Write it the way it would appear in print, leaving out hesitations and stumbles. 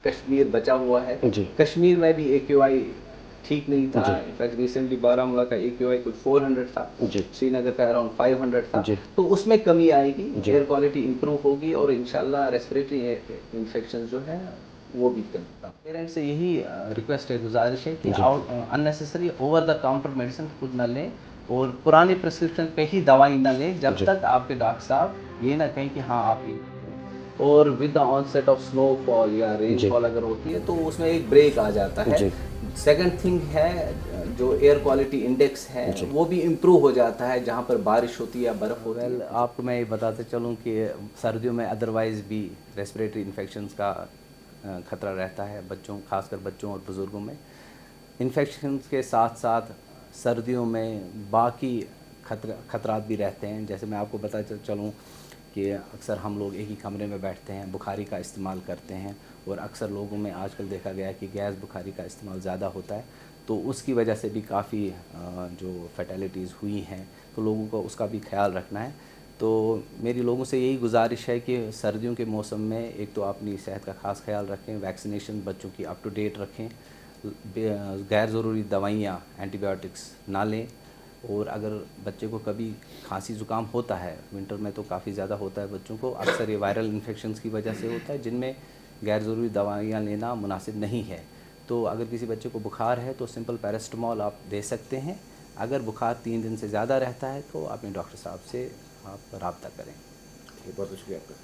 کشمیر بچا ہوا ہے. جی کشمیر میں بھی اے کیو آئی ٹھیک نہیں تھا. جی انفیکٹ ریسنٹلی بارہمولہ کا اے کیو آئی کچھ 400 تھا, جی سری نگر کا اراؤنڈ 500 تھا. جی تو اس میں کمی آئے گی, جی ایئر کوالٹی امپروو ہوگی اور انشاءاللہ ریسپریٹری انفیکشن جو ہے وہ بھی کم ہوگا. پیرنٹس سے یہی ریکویسٹ ہے, گزارش ہے کہ جی unnecessary over the counter medicine خود نہ لیں اور پرانے پرسکرپشن پہ ہی دوائی نہ لیں جب جی تک آپ کے ڈاکٹر صاحب یہ نہ کہیں کہ ہاں آپ اور with the onset of snowfall یا رین جی فال اگر ہوتی ہے تو اس میں ایک بریک آ جاتا ہے. جی سیکنڈ تھنگ ہے جو ایئر کوالٹی انڈیکس ہے جی وہ بھی امپروو ہو جاتا ہے جہاں پر بارش ہوتی ہے یا برف ہوتی ہے. آپ کو میں یہ بتاتے چلوں کہ سردیوں میں ادروائز بھی ریسپریٹری انفیکشنز کا خطرہ رہتا ہے بچوں, خاص کر بچوں اور بزرگوں میں. انفیکشنز کے ساتھ ساتھ سردیوں میں باقی خطرات بھی رہتے ہیں. جیسے میں آپ کو بتاتا چلوں کہ اکثر ہم لوگ ایک ہی کمرے میں بیٹھتے ہیں, بخاری کا استعمال کرتے ہیں, اور اکثر لوگوں میں آج کل دیکھا گیا ہے کہ گیس بخاری کا استعمال زیادہ ہوتا ہے, تو اس کی وجہ سے بھی کافی جو فیٹیلیٹیز ہوئی ہیں, تو لوگوں کو اس کا بھی خیال رکھنا ہے. تو میری لوگوں سے یہی گزارش ہے کہ سردیوں کے موسم میں ایک تو اپنی صحت کا خاص خیال رکھیں, ویکسینیشن بچوں کی اپ ٹو ڈیٹ رکھیں, غیر ضروری دوائیاں اینٹی بایوٹکس نہ لیں, اور اگر بچے کو کبھی کھانسی زکام ہوتا ہے, ونٹر میں تو کافی زیادہ ہوتا ہے بچوں کو, اکثر یہ وائرل انفیکشنز کی وجہ سے ہوتا ہے جن میں غیر ضروری دوائیاں لینا مناسب نہیں ہے. تو اگر کسی بچے کو بخار ہے تو سمپل پیراسٹمال آپ دے سکتے ہیں. اگر بخار 3 دن سے زیادہ رہتا ہے تو اپنے ڈاکٹر صاحب سے آپ رابطہ کریں. بہت شکریہ آپ کا.